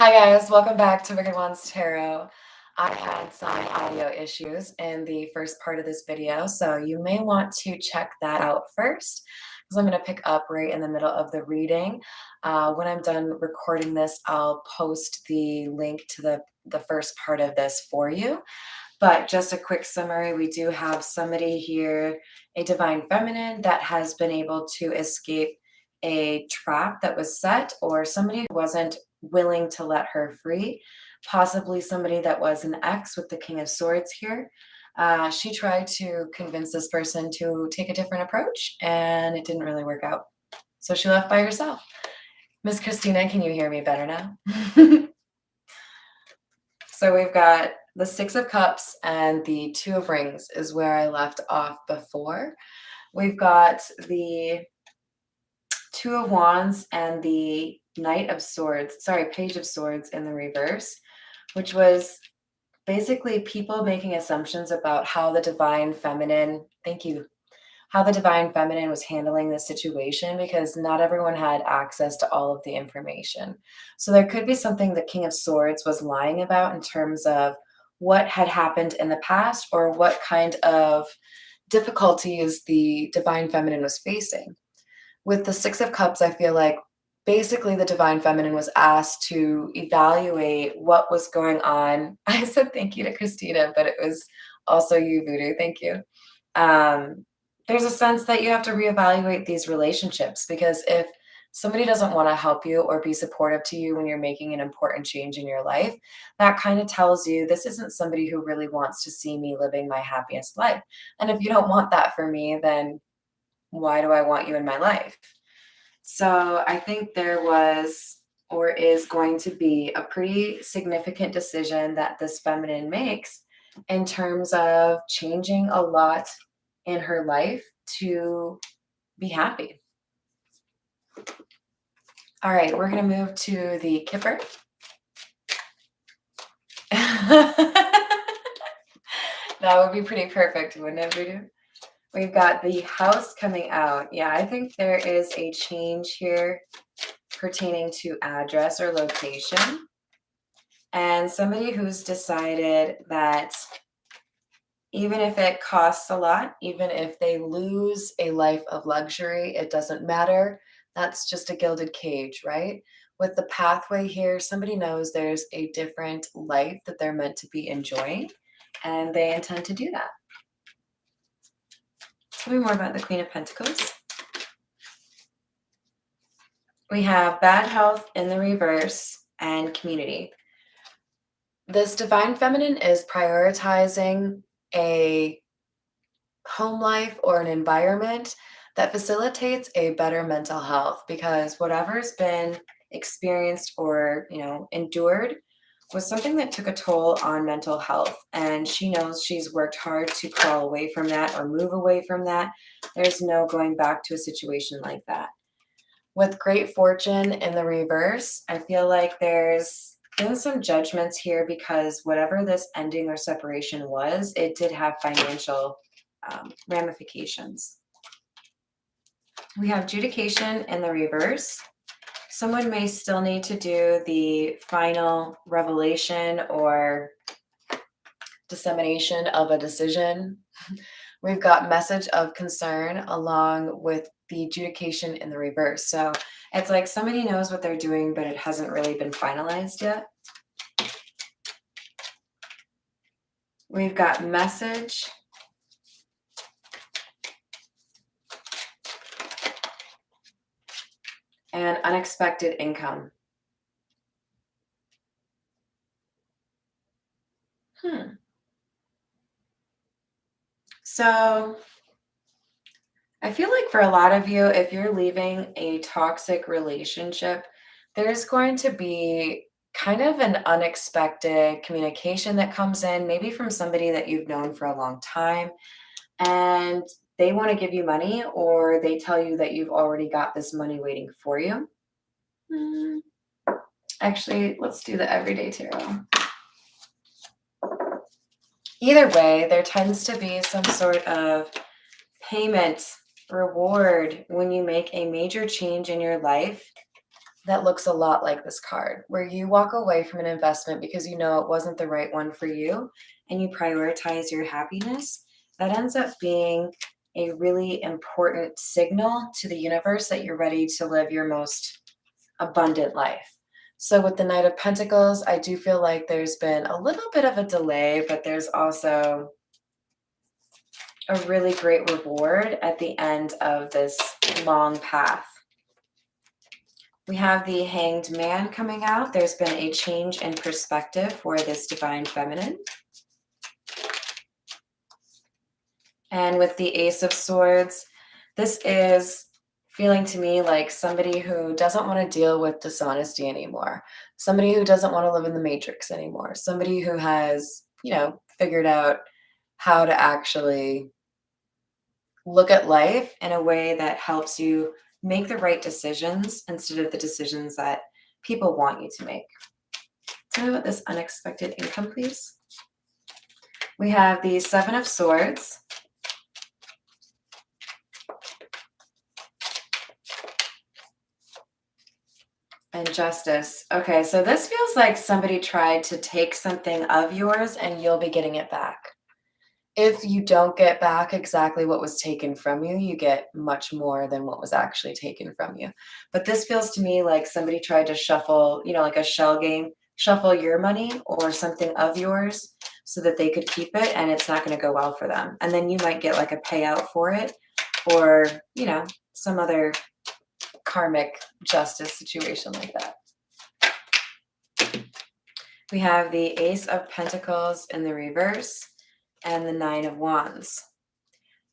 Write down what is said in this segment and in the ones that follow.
Hi guys, welcome back to Wicked Ones Tarot. I had some audio issues in the first part of this video, so you may want to check that out first because I'm going to pick up right in the middle of the reading. When I'm done recording this, I'll post the link to the first part of this for you. But just a quick summary, we do have somebody here, a divine feminine that has been able to escape a trap that was set, or somebody who wasn't willing to let her free, possibly somebody that was an ex with the King of Swords here. She tried to convince this person to take a different approach, and it didn't really work out. So she left by herself. Miss Christina, can you hear me better now? So we've got the Six of Cups and the Two of Rings is where I left off before. We've got the Two of Wands and the Page of Swords in the reverse, which was basically people making assumptions about how the divine feminine, how the divine feminine was handling this situation because not everyone had access to all of the information. So there could be something the King of Swords was lying about in terms of what had happened in the past or what kind of difficulties the divine feminine was facing. With the Six of Cups, I feel like basically the divine feminine was asked to evaluate what was going on. I said thank you to Christina, but it was also you, Voodoo. Thank you. There's a sense that you have to reevaluate these relationships because if somebody doesn't want to help you or be supportive to you when you're making an important change in your life, that kind of tells you this isn't somebody who really wants to see me living my happiest life. And if you don't want that for me, then why do I want you in my life? So I think there was or is going to be a pretty significant decision that this feminine makes in terms of changing a lot in her life to be happy. All right, we're going to move to the Kipper. That would be pretty perfect, wouldn't it, Voodoo? We've got the House coming out. Yeah, I think there is a change here pertaining to address or location. And somebody who's decided that even if it costs a lot, even if they lose a life of luxury, it doesn't matter. That's just a gilded cage, right? With the pathway here, somebody knows there's a different life that they're meant to be enjoying, and they intend to do that. Tell me more about the Queen of Pentacles. We have bad health in the reverse and community. This divine feminine is prioritizing a home life or an environment that facilitates a better mental health because whatever's been experienced or, endured was something that took a toll on mental health. And she knows she's worked hard to crawl away from that or move away from that. There's no going back to a situation like that. With great fortune in the reverse, I feel like there's been some judgments here because whatever this ending or separation was, it did have financial ramifications. We have adjudication in the reverse. Someone may still need to do the final revelation or dissemination of a decision. We've got message of concern along with the adjudication in the reverse. So it's like somebody knows what they're doing, but it hasn't really been finalized yet. We've got message. And unexpected income. So I feel like for a lot of you, if you're leaving a toxic relationship, there's going to be kind of an unexpected communication that comes in, maybe from somebody that you've known for a long time, and they want to give you money, or they tell you that you've already got this money waiting for you. Actually, let's do the everyday tarot. Either way, there tends to be some sort of payment reward when you make a major change in your life that looks a lot like this card, where you walk away from an investment because you know it wasn't the right one for you and you prioritize your happiness. That ends up being a really important signal to the universe that you're ready to live your most abundant life. So, with the Knight of Pentacles, I do feel like there's been a little bit of a delay, but there's also a really great reward at the end of this long path. We have the Hanged Man coming out. There's been a change in perspective for this Divine Feminine. And with the Ace of Swords, this is feeling to me like somebody who doesn't want to deal with dishonesty anymore, somebody who doesn't want to live in the matrix anymore, somebody who has, figured out how to actually look at life in a way that helps you make the right decisions instead of the decisions that people want you to make. Tell me about this unexpected income, please. We have the Seven of Swords. And Justice. Okay, so this feels like somebody tried to take something of yours and you'll be getting it back. If you don't get back exactly what was taken from you, you get much more than what was actually taken from you. But this feels to me like somebody tried to shuffle, like a shell game, shuffle your money or something of yours so that they could keep it, and it's not going to go well for them. And then you might get like a payout for it, or, some other karmic justice situation like that. We have the Ace of Pentacles in the reverse and the Nine of Wands.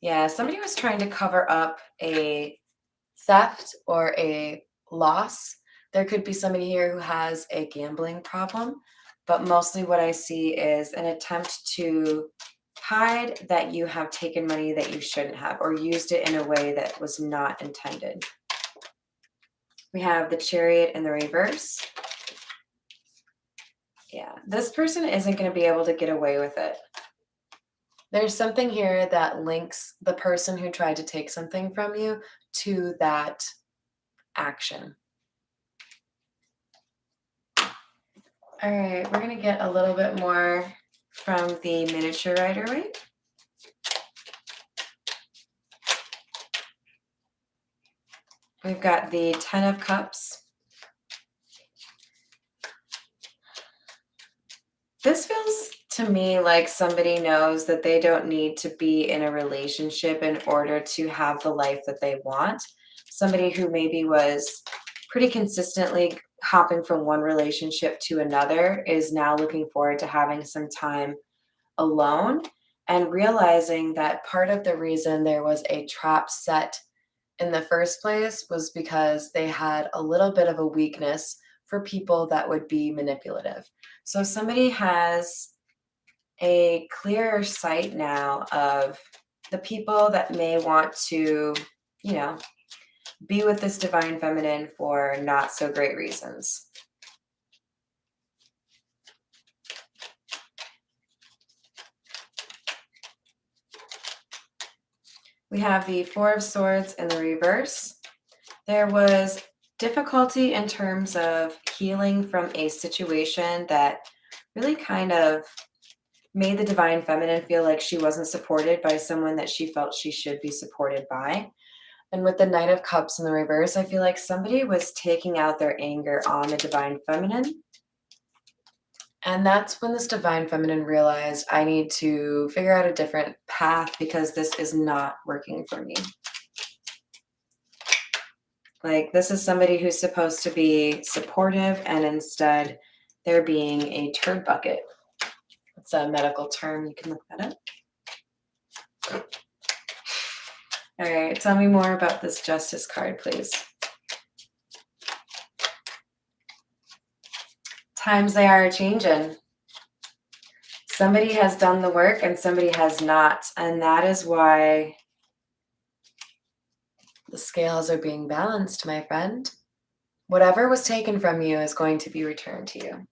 Yeah, somebody was trying to cover up a theft or a loss. There could be somebody here who has a gambling problem, but mostly what I see is an attempt to hide that you have taken money that you shouldn't have or used it in a way that was not intended. We have the Chariot in the reverse. Yeah, this person isn't going to be able to get away with it. There's something here that links the person who tried to take something from you to that action. All right, we're going to get a little bit more from the Miniature Rider-Waite. We've got the Ten of Cups. This feels to me like somebody knows that they don't need to be in a relationship in order to have the life that they want. Somebody who maybe was pretty consistently hopping from one relationship to another is now looking forward to having some time alone and realizing that part of the reason there was a trap set in the first place was because they had a little bit of a weakness for people that would be manipulative. So somebody has a clearer sight now of the people that may want to, be with this Divine Feminine for not so great reasons. We have the Four of Swords in the reverse. There was difficulty in terms of healing from a situation that really kind of made the Divine Feminine feel like she wasn't supported by someone that she felt she should be supported by. And with the Knight of Cups in the reverse, I feel like somebody was taking out their anger on the Divine Feminine. And that's when this Divine Feminine realized, I need to figure out a different path because this is not working for me. Like, this is somebody who's supposed to be supportive, and instead they're being a turd bucket. It's a medical term. You can look that up. All right, tell me more about this Justice card, please. Times they are changing. Somebody has done the work and somebody has not, and that is why the scales are being balanced, my friend. Whatever was taken from you is going to be returned to you.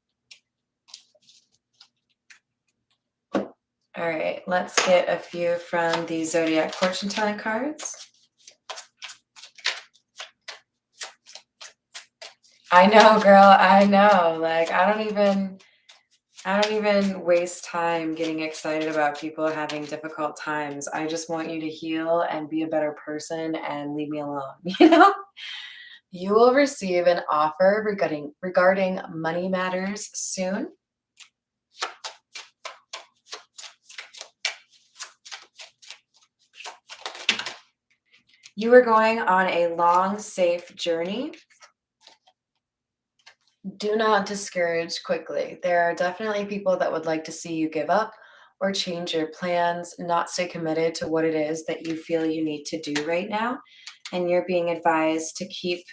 All right, let's get a few from the Zodiac fortune telling cards. I know, girl. I know. Like, I don't even waste time getting excited about people having difficult times. I just want you to heal and be a better person and leave me alone, you know? You will receive an offer regarding money matters soon. You are going on a long, safe journey. Do not discourage quickly. There are definitely people that would like to see you give up or change your plans, not stay committed to what it is that you feel you need to do right now. And you're being advised to keep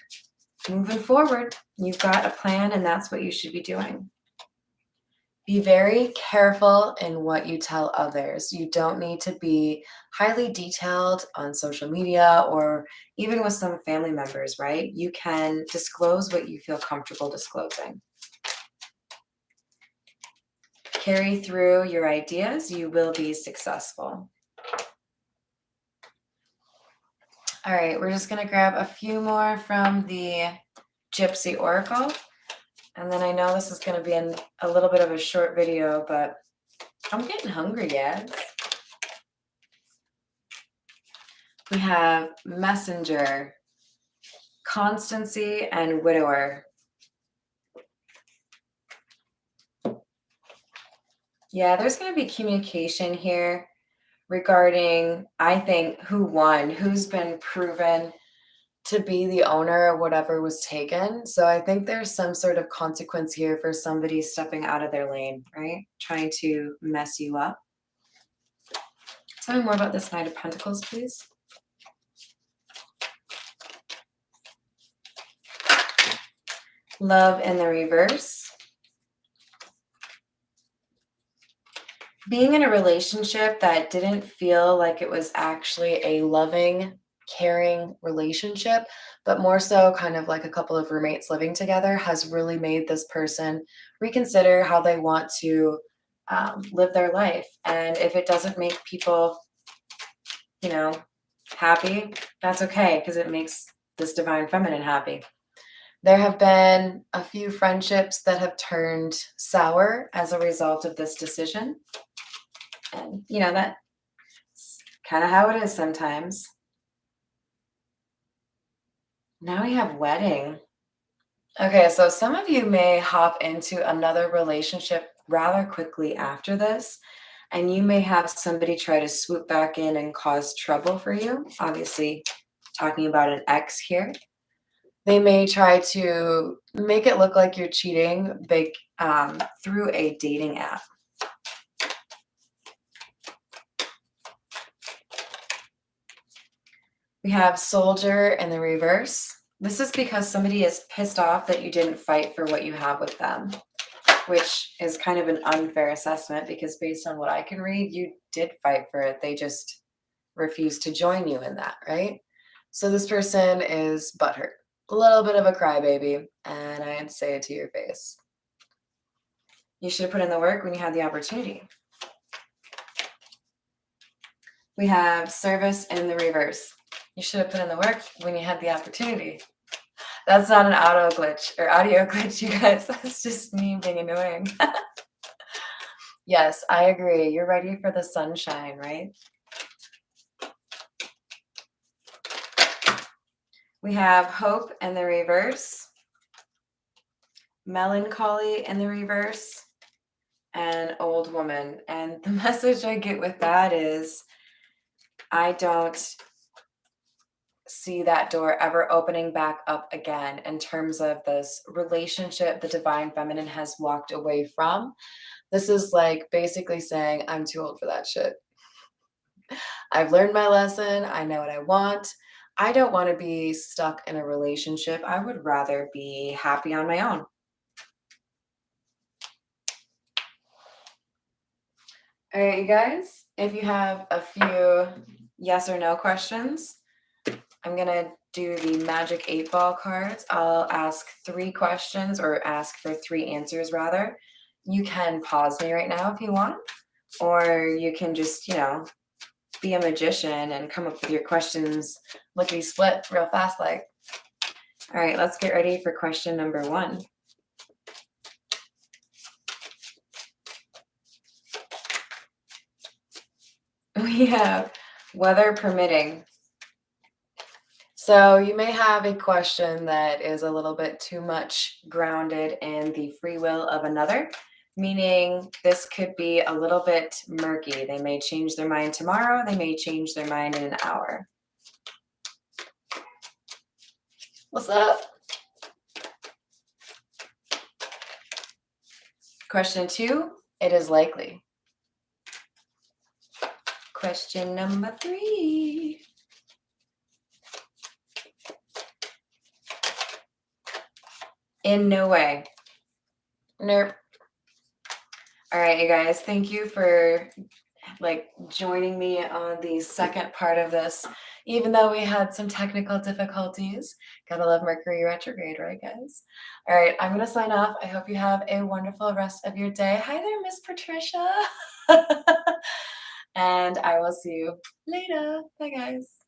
moving forward. You've got a plan, and that's what you should be doing. Be very careful in what you tell others. You don't need to be highly detailed on social media or even with some family members, right? You can disclose what you feel comfortable disclosing. Carry through your ideas, you will be successful. All right, we're just going to grab a few more from the Gypsy Oracle. And then I know this is going to be a little bit of a short video, but I'm getting hungry, guys. We have Messenger, Constancy, and Widower. Yeah, there's going to be communication here regarding, I think, who won, who's been proven to be the owner of whatever was taken. So I think there's some sort of consequence here for somebody stepping out of their lane, right? Trying to mess you up. Tell me more about this Knight of Pentacles, please. Love in the reverse. Being in a relationship that didn't feel like it was actually a loving, caring relationship, but more so kind of like a couple of roommates living together has really made this person reconsider how they want to live their life. And if it doesn't make people, happy, that's okay, because it makes this divine feminine happy. There have been a few friendships that have turned sour as a result of this decision. And, that's kind of how it is sometimes. Now we have wedding. Okay, so some of you may hop into another relationship rather quickly after this, and you may have somebody try to swoop back in and cause trouble for you. Obviously, talking about an ex here. They may try to make it look like you're cheating through a dating app. We have Soldier in the reverse. This is because somebody is pissed off that you didn't fight for what you have with them, which is kind of an unfair assessment because based on what I can read, you did fight for it. They just refused to join you in that, right? So this person is butthurt. A little bit of a crybaby, and I'd say it to your face. You should have put in the work when you had the opportunity. We have Service in the reverse. You should have put in the work when you had the opportunity. That's not an audio glitch, you guys. That's just me being annoying. Yes, I agree. You're ready for the sunshine, right? We have Hope in the reverse, Melancholy in the reverse, and Old Woman. And the message I get with that is I don't see that door ever opening back up again in terms of this relationship the divine feminine has walked away from. This is like basically saying, I'm too old for that shit. I've learned my lesson. I know what I want. I don't want to be stuck in a relationship. I would rather be happy on my own. All right, you guys, if you have a few yes or no questions, I'm going to do the Magic 8-Ball cards. I'll ask 3 questions or ask for 3 answers rather. You can pause me right now if you want, or you can just, be a magician and come up with your questions lickety split real fast like. All right, let's get ready for question number 1. We have weather permitting. So you may have a question that is a little bit too much grounded in the free will of another, meaning this could be a little bit murky. They may change their mind tomorrow, they may change their mind in an hour. What's up? Question 2, it is likely. Question number 3. In no way. Nope. All right, you guys, thank you for joining me on the second part of this, even though we had some technical difficulties. Gotta love Mercury retrograde, right, guys? All right, I'm gonna sign off. I hope you have a wonderful rest of your day. Hi there, Miss Patricia. And I will see you later. Bye, guys.